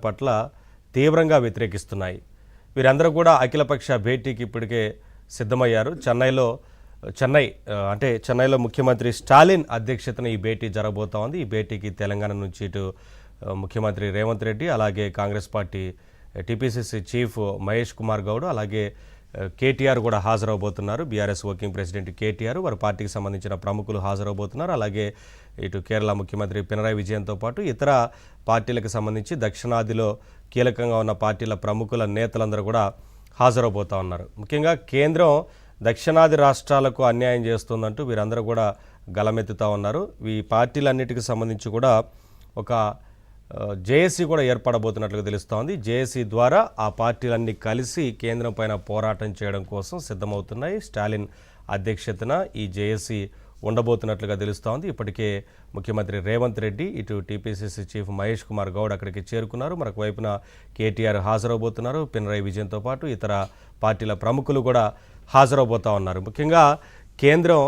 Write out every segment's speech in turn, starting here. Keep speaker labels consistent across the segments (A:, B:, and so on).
A: పట్ల తీవ్రంగా వ్యతిరేకిస్తున్నాయి. వీరందరూ కూడా అఖిలపక్ష భేటీకి ఇప్పటికే సిద్ధమయ్యారు. చెన్నైలో ముఖ్యమంత్రి స్టాలిన్ అధ్యక్షతన ఈ భేటీ జరగబోతా ఉంది. ఈ భేటీకి తెలంగాణ నుంచి ఇటు ముఖ్యమంత్రి రేవంత్ రెడ్డి, అలాగే Congress party TPCC chief Mahesh Kumar Goud, అలాగే కేటీఆర్ కూడా హాజరవబోతున్నారు. బీఆర్ఎస్ వర్కింగ్ ప్రెసిడెంట్ కేటీఆర్, వారి పార్టీకి సంబంధించిన ప్రముఖులు హాజరవబోతున్నారు. అలాగే ఇటు కేరళ ముఖ్యమంత్రి పినరాయి విజయన్తో పాటు ఇతర పార్టీలకు సంబంధించి దక్షిణాదిలో కీలకంగా ఉన్న పార్టీల ప్రముఖుల నేతలందరూ కూడా హాజరవబోతా ఉన్నారు. ముఖ్యంగా కేంద్రం దక్షిణాది రాష్ట్రాలకు అన్యాయం చేస్తుందంటూ వీరందరూ కూడా గలమెత్తుతూ ఉన్నారు. ఈ పార్టీలన్నిటికి సంబంధించి కూడా ఒక జేఏసీ కూడా ఏర్పడబోతున్నట్లుగా తెలుస్తోంది. జేఏసీ ద్వారా ఆ పార్టీలన్నీ కలిసి కేంద్రం పైన పోరాటం చేయడం కోసం సిద్ధమవుతున్నాయి. స్టాలిన్ అధ్యక్షతన ఈ జేఏసీ ఉండబోతున్నట్లుగా తెలుస్తోంది. ఇప్పటికే ముఖ్యమంత్రి రేవంత్ రెడ్డి, ఇటు టీపీసీసీ చీఫ్ మహేష్ కుమార్ గౌడ్ అక్కడికి చేరుకున్నారు. మరొక వైపున కేటీఆర్ హాజరవబోతున్నారు. పినరాయి విజయన్తో పాటు ఇతర పార్టీల ప్రముఖులు కూడా హాజరవబోతా ఉన్నారు. ముఖ్యంగా కేంద్రం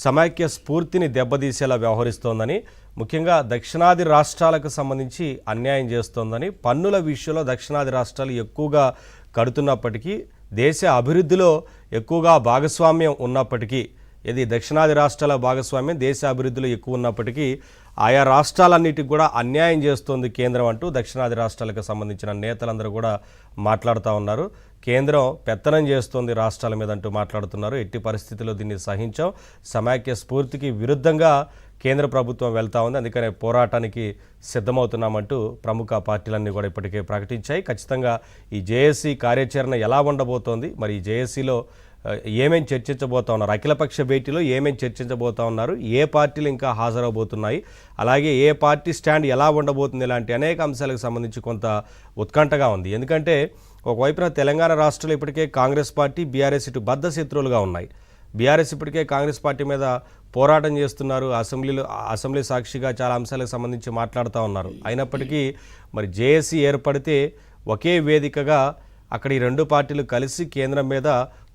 A: సమైక్య స్ఫూర్తిని దెబ్బతీసేలా వ్యవహరిస్తోందని, ముఖ్యంగా దక్షిణాది రాష్ట్రాలకు సంబంధించి అన్యాయం చేస్తోందని, పన్నుల విషయంలో దక్షిణాది రాష్ట్రాలు ఎక్కువగా కడుతున్నప్పటికీ దేశ అభివృద్ధిలో ఎక్కువగా భాగస్వామ్యం ఉన్నప్పటికీ, ఇది దక్షిణాది రాష్ట్రాల భాగస్వామ్యం దేశ అభివృద్ధిలో ఎక్కువ ఉన్నప్పటికీ ఆయా రాష్ట్రాలన్నిటికి కూడా అన్యాయం చేస్తోంది కేంద్రం అంటూ దక్షిణాది రాష్ట్రాలకు సంబంధించిన నేతలందరూ కూడా మాట్లాడుతూ ఉన్నారు. కేంద్రం పెత్తనం చేస్తోంది రాష్ట్రాల మీద అంటూ మాట్లాడుతున్నారు. ఎట్టి పరిస్థితుల్లో దీన్ని సహించాం, సమైక్య స్ఫూర్తికి విరుద్ధంగా కేంద్ర ప్రభుత్వం వెళ్తా ఉంది, అందుకనే పోరాటానికి సిద్ధమవుతున్నామంటూ ప్రముఖ పార్టీలన్నీ కూడా ఇప్పటికే ప్రకటించాయి. ఖచ్చితంగా ఈ జేఏసీ కార్యాచరణ ఎలా ఉండబోతోంది, మరి ఈ జేఏసీలో ఏమేం చర్చించబోతా ఉన్నారు, అఖిలపక్ష భేటీలో ఏమేం చర్చించబోతా ఉన్నారు, ఏ పార్టీలు ఇంకా హాజరవబోతున్నాయి, అలాగే ఏ పార్టీ స్టాండ్ ఎలా ఉండబోతుంది, ఇలాంటి అనేక అంశాలకు సంబంధించి కొంత ఉత్కంఠగా ఉంది. ఎందుకంటే ఒకవైపున తెలంగాణ రాష్ట్రంలో ఇప్పటికే కాంగ్రెస్ పార్టీ, బీఆర్ఎస్ ఇటు బద్ధ శత్రువులుగా ఉన్నాయి. బీఆర్ఎస్ ఇప్పటికే కాంగ్రెస్ పార్టీ మీద పోరాటం చేస్తున్నారు. అసెంబ్లీ సాక్షిగా చాలా అంశాలకు సంబంధించి మాట్లాడుతూ ఉన్నారు. అయినప్పటికీ మరి జేఏసీ ఏర్పడితే ఒకే వేదికగా అక్కడ ఈ రెండు పార్టీలు కలిసి కేంద్రం మీద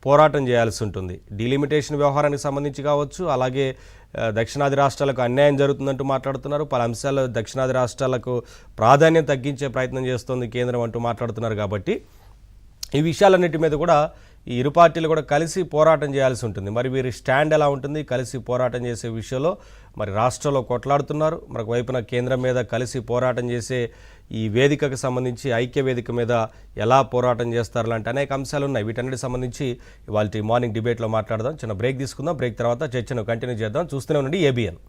A: పోరాటం చేయాల్సి ఉంటుంది. డీలిమిటేషన్ వ్యవహారానికి సంబంధించి కావచ్చు, అలాగే దక్షిణాది రాష్ట్రాలకు అన్యాయం జరుగుతుందంటూ మాట్లాడుతున్నారు. పలు అంశాల్లో దక్షిణాది రాష్ట్రాలకు ప్రాధాన్యం తగ్గించే ప్రయత్నం చేస్తోంది కేంద్రం అంటూ మాట్లాడుతున్నారు. కాబట్టి ఈ విషయాలన్నిటి మీద కూడా ఈ ఇరు పార్టీలు కూడా కలిసి పోరాటం చేయాల్సి ఉంటుంది. మరి వీరి స్టాండ్ ఎలా ఉంటుంది, కలిసి పోరాటం చేసే విషయంలో మరి రాష్ట్రంలో కొట్లాడుతున్నారు. మరొక వైపున కేంద్రం మీద కలిసి పోరాటం చేసే ఈ వేదికకు సంబంధించి ఐక్య వేదిక మీద ఎలా పోరాటం చేస్తారు లాంటి అనేక అంశాలు ఉన్నాయి. వీటన్నిటికి సంబంధించి ఇవాళ మార్నింగ్ డిబేట్లో మాట్లాడదాం. చిన్న బ్రేక్ తీసుకుందాం. బ్రేక్ తర్వాత చర్చను కంటిన్యూ చేద్దాం. చూస్తూనే ఉండండి ఏబిఎన్.